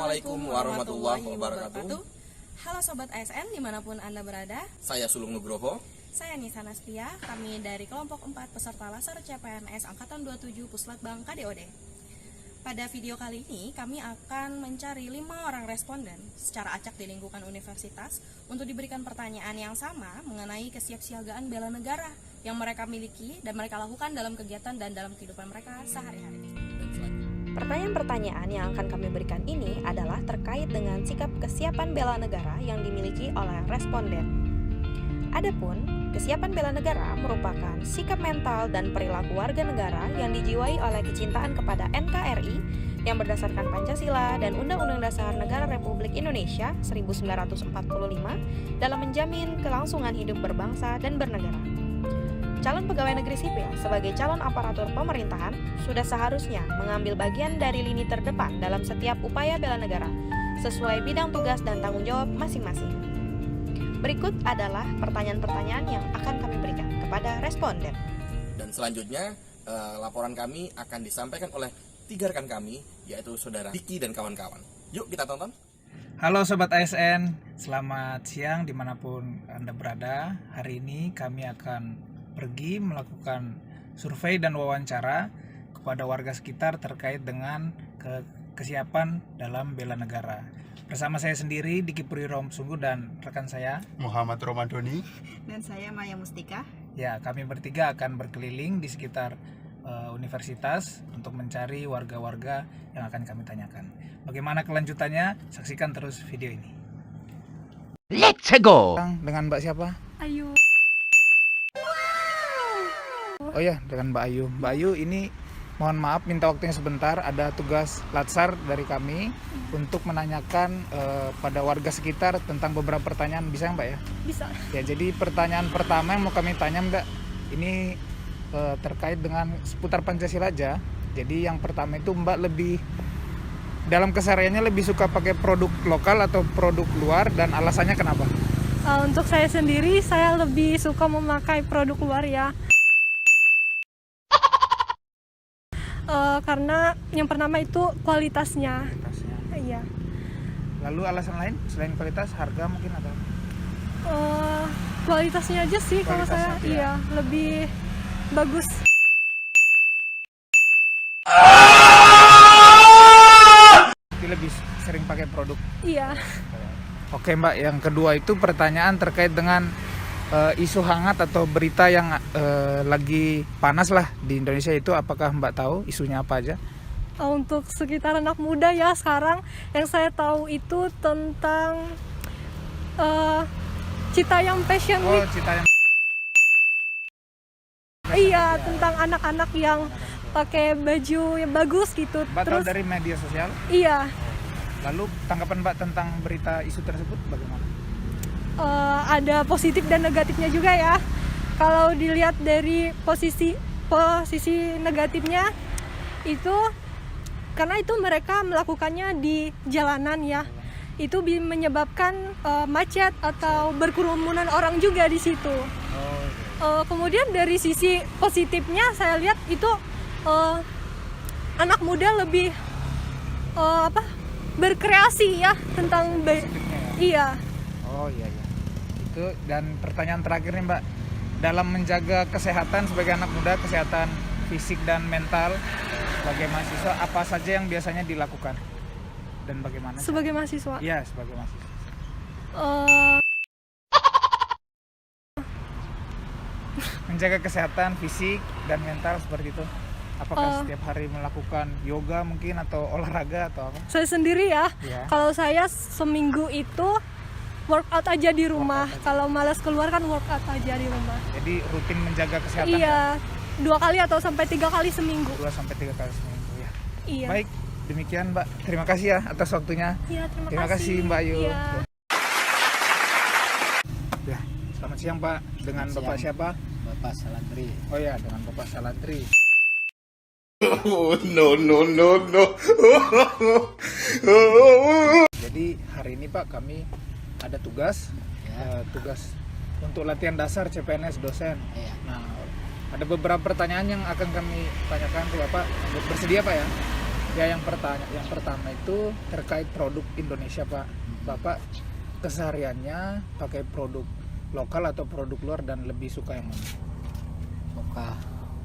Assalamualaikum warahmatullahi wabarakatuh. Halo Sobat ASN dimanapun Anda berada. Saya Sulung Nugroho. Saya Nisa Nastia, kami dari kelompok 4 peserta Laser CPNS Angkatan 27 Puslatbang KDOD. Pada video kali ini kami akan mencari 5 orang responden secara acak di lingkungan universitas untuk diberikan pertanyaan yang sama mengenai kesiapsiagaan bela negara yang mereka miliki dan mereka lakukan dalam kegiatan dan dalam kehidupan mereka sehari-hari. Pertanyaan-pertanyaan yang akan kami berikan ini adalah terkait dengan sikap kesiapan bela negara yang dimiliki oleh responden. Adapun, kesiapan bela negara merupakan sikap mental dan perilaku warga negara yang dijiwai oleh kecintaan kepada NKRI yang berdasarkan Pancasila dan Undang-Undang Dasar Negara Republik Indonesia 1945 dalam menjamin kelangsungan hidup berbangsa dan bernegara. Calon pegawai negeri sipil sebagai calon aparatur pemerintahan sudah seharusnya mengambil bagian dari lini terdepan dalam setiap upaya bela negara sesuai bidang tugas dan tanggung jawab masing-masing. Berikut adalah pertanyaan-pertanyaan yang akan kami berikan kepada responden. Dan selanjutnya laporan kami akan disampaikan oleh 3 rekan kami, yaitu Saudara Diki dan kawan-kawan. Yuk kita tonton. Halo Sobat ASN, selamat siang dimanapun Anda berada. Hari ini kami akan pergi melakukan survei dan wawancara kepada warga sekitar terkait dengan kesiapan dalam bela negara. Bersama saya sendiri, Diki Puri Romsunggu, dan rekan saya Muhammad Romadhoni dan saya Maya Mustika. Ya, kami bertiga akan berkeliling di sekitar universitas untuk mencari warga-warga yang akan kami tanyakan. Bagaimana kelanjutannya? Saksikan terus video ini. Let's go! Dengan Mbak siapa? Ayu. Oh ya, dengan Mbak Ayu. Mbak Ayu, ini mohon maaf minta waktunya sebentar. Ada tugas latsar dari kami untuk menanyakan pada warga sekitar tentang beberapa pertanyaan. Bisa Mbak ya? Bisa. Ya, jadi pertanyaan pertama yang mau kami tanya Mbak, ini terkait dengan seputar Pancasila aja. Jadi yang pertama itu Mbak lebih dalam kesehariannya lebih suka pakai produk lokal atau produk luar, dan alasannya kenapa? Untuk saya sendiri, saya lebih suka memakai produk luar ya. Karena yang pertama itu kualitasnya. Iya. Lalu alasan lain selain kualitas, harga mungkin atau? Kualitasnya aja sih kalau saya, ya? iya lebih bagus. Jadi lebih sering pakai produk. Iya. Oke Mbak, yang kedua itu pertanyaan terkait dengan isu hangat atau berita yang lagi panas lah di Indonesia itu, apakah Mbak tahu isunya apa aja? Untuk sekitar anak muda ya sekarang, yang saya tahu itu tentang Citayam Fashion Oh, Week. Citayam. Iya, tentang anak-anak yang pakai baju yang bagus gitu. Mbak tahu dari media sosial? Iya. Lalu tanggapan Mbak tentang berita isu tersebut bagaimana? Ada positif dan negatifnya juga ya. Kalau dilihat dari posisi negatifnya itu karena itu mereka melakukannya di jalanan ya, itu menyebabkan macet atau berkerumunan orang juga di situ. Kemudian dari sisi positifnya saya lihat itu anak muda lebih berkreasi ya tentang iya. Oh iya. Itu, dan pertanyaan terakhir nih Mbak, dalam menjaga kesehatan sebagai anak muda, kesehatan fisik dan mental sebagai mahasiswa, apa saja yang biasanya dilakukan dan bagaimana? Sebagai mahasiswa? Iya, sebagai mahasiswa. Menjaga kesehatan fisik dan mental seperti itu. Apakah setiap hari melakukan yoga mungkin atau olahraga atau apa? Saya sendiri ya. Kalau saya seminggu itu workout aja di rumah. Kalau malas keluar kan workout aja di rumah. Jadi rutin menjaga kesehatan? Iya, 2 kali atau sampai 3 kali seminggu. 2 sampai 3 kali seminggu ya. Iya. Baik, demikian Mbak. Terima kasih ya atas waktunya. Iya, terima kasih Mbak Ayu. Iya. Ya, selamat siang Pak. Dengan Bapak siapa? Bapak Salatri. Oh ya, dengan Bapak Salatri. Oh, no. Jadi hari ini Pak kami ada tugas tugas untuk latihan dasar CPNS dosen. Nah, ada beberapa pertanyaan yang akan kami tanyakan ke Bapak. Bersedia Pak ya? Ya, yang pertama itu terkait produk Indonesia, Pak. Bapak kesehariannya pakai produk lokal atau produk luar dan lebih suka yang mana?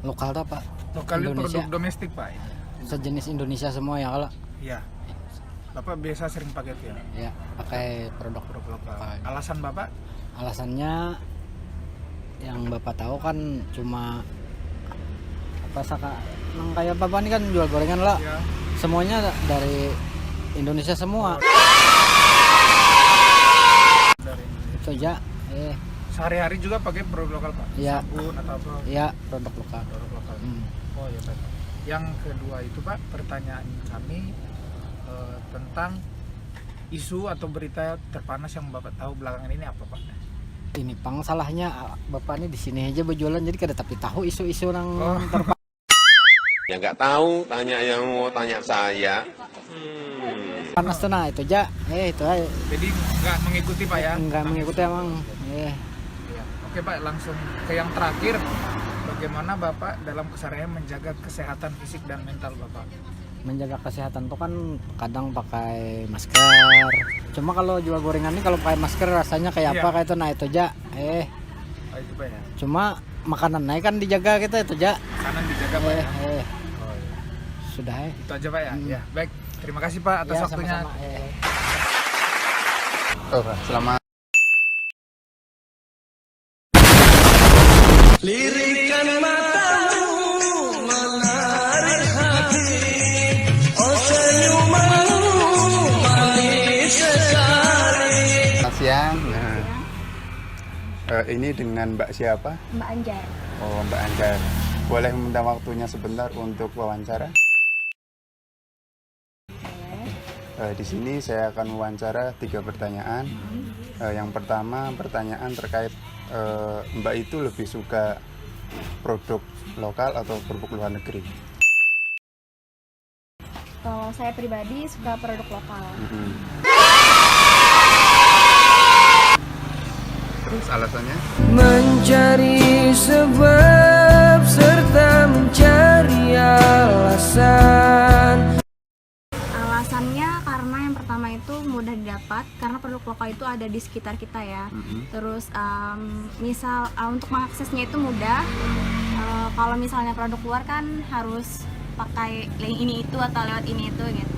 Lokal tuh Pak. Lokal itu Indonesia. produk domestik, Pak. Sejenis Indonesia semua ya kalau. Iya. Bapak biasa sering pakai itu ya? Ya, pakai produk Lokal. lokal. Alasan Bapak? Alasannya yang Bapak tahu kan cuma apa kayak Bapak ini kan jual gorengan lah. Ya. Semuanya dari Indonesia semua. Dari Indonesia. Itu aja. Sehari-hari juga pakai produk lokal, Pak? Iya. Sabun atau apa? Ya, produk lokal. Produk lokal. Hmm. Oh ya, baik. Yang kedua itu, Pak, pertanyaan kami tentang isu atau berita terpanas yang Bapak tahu belakangan ini apa, Pak? Ini pang salahnya Bapak ini di sini aja berjualan jadi kada tapi tahu isu-isu yang Ya nggak tahu, tanya yang mau tanya saya. panas tuh nah itu aja. Itu aja. Jadi nggak mengikuti, Pak, ya? Enggak mengikuti emang. Iya. Oke, Pak, langsung ke yang terakhir. Bagaimana Bapak dalam keseharian menjaga kesehatan fisik dan mental Bapak? Menjaga kesehatan tuh kan kadang pakai masker. Cuma kalau jual gorengan ini kalau pakai masker rasanya kayak apa kayak itu nah itu aja. Oh, itu, Pak, ya? Cuma makanannya kan dijaga kita itu aja. Kanan dijaga, Pak, ya? Oh, iya. Sudah Itu aja, Pak, ya? Ya, baik. Terima kasih, Pak, atas Ya, waktunya. sama-sama. Selamat. Selamat siang. Ini dengan Mbak siapa? Mbak Anjar. Oh, Mbak Anjar. Boleh meminta waktunya sebentar untuk wawancara? Di sini saya akan wawancara 3 pertanyaan. Yang pertama, pertanyaan terkait Mbak itu lebih suka produk lokal atau produk luar negeri? Kalau saya pribadi suka produk lokal. Terus alasannya? Mencari sebab serta mencari alasan. Alasannya karena yang pertama itu mudah didapat karena produk lokal itu ada di sekitar kita ya. Terus misal untuk mengaksesnya itu mudah. Kalau misalnya produk luar kan harus pakai link ini itu atau lewat ini itu gitu.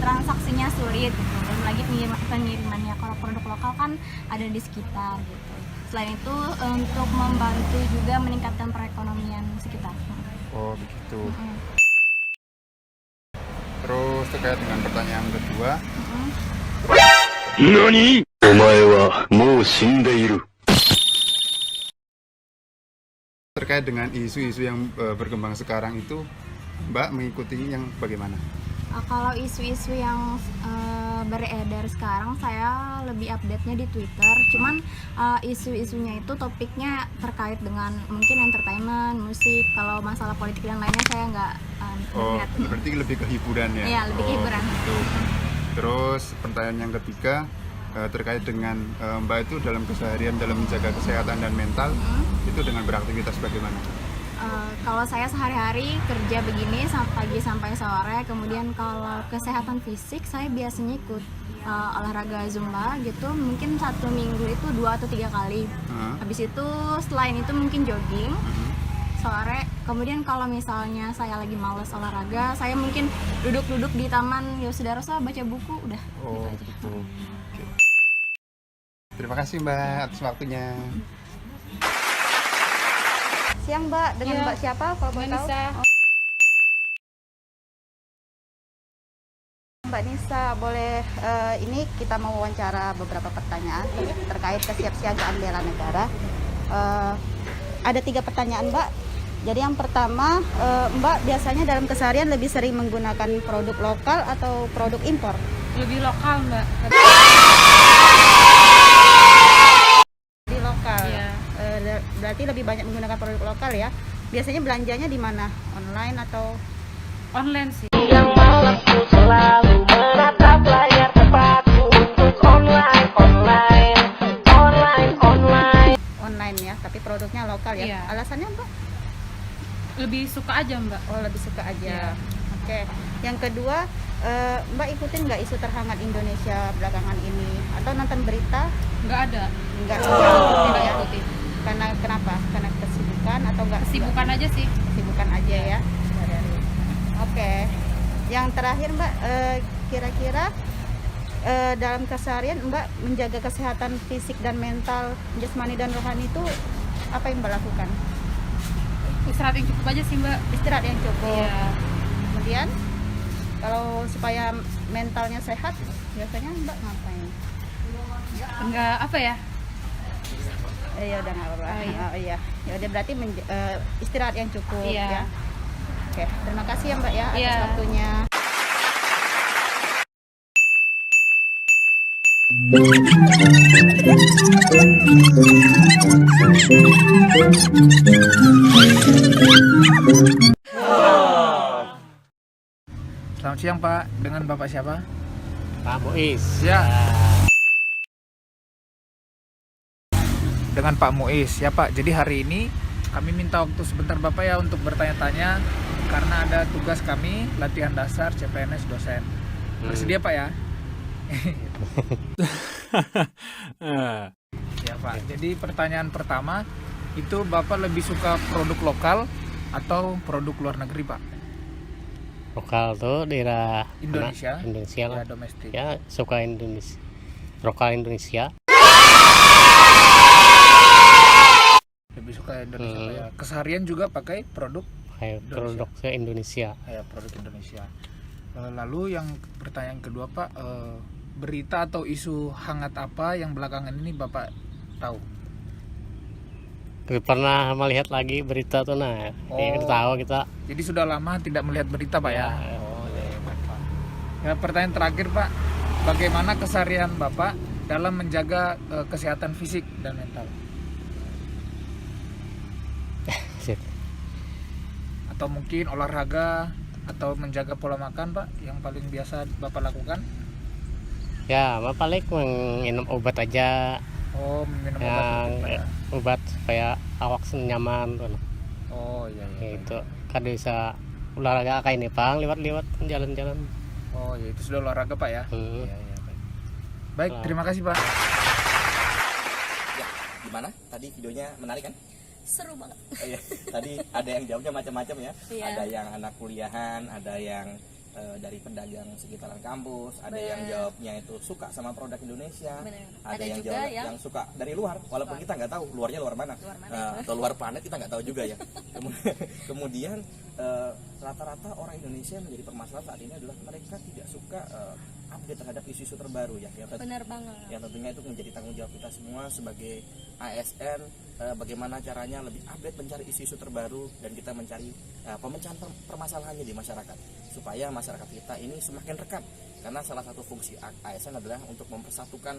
Transaksinya sulit gitu. Belum lagi pengirimannya. Kalau produk lokal kan ada di sekitar gitu. Selain itu untuk membantu juga meningkatkan perekonomian sekitar. Oh, begitu. Terus terkait dengan pertanyaan kedua. Nani? Omae wa mou shindeiru. Terkait dengan isu-isu yang berkembang sekarang itu, Mbak mengikuti yang bagaimana? Kalau isu-isu yang beredar sekarang saya lebih update-nya di Twitter. Cuman isu-isunya itu topiknya terkait dengan mungkin entertainment, musik. Kalau masalah politik dan lainnya saya nggak lihat. Berarti lebih ke hiburan ya? Iya, lebih ke hiburan. Gitu. Terus pertanyaan yang ketiga terkait dengan Mbak itu dalam keseharian dalam menjaga kesehatan dan mental itu dengan beraktivitas bagaimana? Kalau saya sehari-hari kerja begini pagi sampai sore, kemudian kalau kesehatan fisik saya biasanya ikut olahraga zumba gitu, mungkin 1 minggu itu 2 atau 3 kali. Habis itu selain itu mungkin jogging sore. Kemudian kalau misalnya saya lagi males olahraga, saya mungkin duduk-duduk di taman Yosudarso baca buku udah. Oh gitu. Oke. Terima kasih Mbak atas waktunya. Siang Mbak, dengan Mbak siapa kalau boleh tahu? Mbak Nisa, boleh ini kita mau wawancara beberapa pertanyaan terkait kesiapsiagaan bela negara. Ada 3 pertanyaan Mbak. Jadi yang pertama, Mbak biasanya dalam keseharian lebih sering menggunakan produk lokal atau produk impor? Lebih lokal, Mbak. Di lokal. Iya. Berarti lebih banyak menggunakan produk lokal ya. Biasanya belanjanya di mana? Online atau Online sih. online ya, tapi produknya lokal ya. Iya. Alasannya Mbak? Lebih suka aja, Mbak. Oh, lebih suka aja. Iya. Oke. Yang kedua, Mbak ikutin nggak isu terhangat Indonesia belakangan ini? Atau nonton berita? Nggak ada. Nggak ikutin. Karena kenapa? Karena kesibukan atau nggak? Kesibukan aja sih. Kesibukan aja ya. Oke. Yang terakhir Mbak, kira-kira dalam keseharian Mbak menjaga kesehatan fisik dan mental, jasmani dan rohani itu apa yang Mbak lakukan? Istirahat yang cukup aja sih Mbak. Istirahat yang cukup. Iya. Kemudian kalau supaya mentalnya sehat, biasanya Mbak ngapain? Enggak apa ya? Ya udah nggak apa-apa. Oh, iya. Oh, iya. Ya udah berarti istirahat yang cukup Iya. ya. Oke, terima kasih ya Mbak ya atas Iya. waktunya. Selamat siang Pak, dengan Bapak siapa? Pak Muiz. Ya. Dengan Pak Muiz ya Pak. Jadi hari ini kami minta waktu sebentar Bapak ya untuk bertanya-tanya karena ada tugas kami latihan dasar CPNS dosen. Bersedia Pak ya? Ya Pak. Jadi pertanyaan pertama itu Bapak lebih suka produk lokal atau produk luar negeri Pak? Lokal tuh daerah Indonesia. Indonesia lah. Ya domestik. Ya suka Indonesia. Lokal Indonesia. Lebih suka Indonesia Pak ya. Keseharian juga pakai produk Kayak produk Indonesia. kayak produk Indonesia. Lalu yang pertanyaan kedua Pak, berita atau isu hangat apa yang belakangan ini Bapak tahu? Pernah melihat lagi berita tuh nah, ya kita tahu kita. Jadi sudah lama tidak melihat berita Pak ya? Ya. Oh ya, Bapak. Ya, pertanyaan terakhir Pak, bagaimana keseharian Bapak dalam menjaga kesehatan fisik dan mental? Sip. Atau mungkin olahraga atau menjaga pola makan Pak yang paling biasa Bapak lakukan? Ya, mah paling minum obat aja. Oh, minum obat Yang mungkin, Pak ya? obat supaya awak nyaman tuh. Oh iya iya. Itu kan bisa olahraga kayak ini Pang, lewat-lewat jalan-jalan. Oh ya, itu sudah olahraga Pak ya? Hmm. Iya, iya, baik, terima kasih Pak. Ya, gimana? Tadi videonya menarik kan? Seru banget. Oh, iya. Tadi ada yang jawabnya macam-macam ya. Iya. Ada yang anak kuliahan, ada yang dari pedagang sekitaran kampus, ada Bener. yang jawabnya itu suka sama produk Indonesia, Bener. ada Ada yang juga jawab yang- yang suka dari luar, walaupun kita nggak tahu luarnya luar mana, Luar mana, atau luar planet kita nggak tahu juga ya. Kemudian rata-rata orang Indonesia yang menjadi permasalahan saat ini adalah mereka tidak suka update terhadap isu-isu terbaru ya. Benar banget. Yang tentunya itu menjadi tanggung jawab kita semua sebagai ASN, bagaimana caranya lebih update mencari isu-isu terbaru dan kita mencari pemecahan permasalahannya di masyarakat supaya masyarakat kita ini semakin rekam, karena salah satu fungsi ASN adalah untuk mempersatukan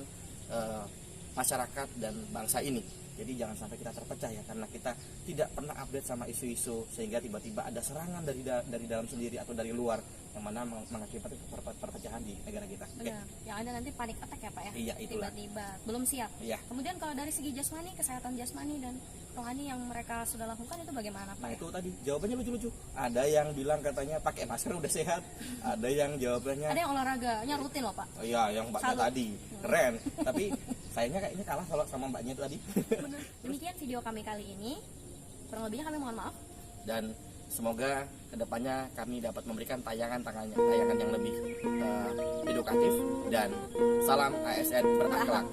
masyarakat dan bangsa ini. Jadi jangan sampai kita terpecah ya, karena kita tidak pernah update sama isu-isu sehingga tiba-tiba ada serangan dari dalam sendiri atau dari luar yang mana mengakibatkan perpecahan di negara kita. Oke. Benar. Yang ada nanti panik attack ya Pak ya? Iya, itulah. Tiba-tiba belum siap. Iya. Kemudian kalau dari segi jasmani, kesehatan jasmani dan rohani yang mereka sudah lakukan itu bagaimana Pak? Nah itu tadi jawabannya lucu-lucu. Ada yang bilang katanya pakai masker udah sehat. Ada yang jawabannya Ada yang olahraganya rutin loh Pak. oh iya yang mbaknya Salut. tadi keren. Tapi sayangnya kayaknya kalah kalau sama mbaknya itu tadi. Benar. Demikian video kami kali ini. Kurang lebihnya kami mohon maaf. Dan semoga kedepannya kami dapat memberikan tayangan yang lebih edukatif dan salam ASN berakhlak.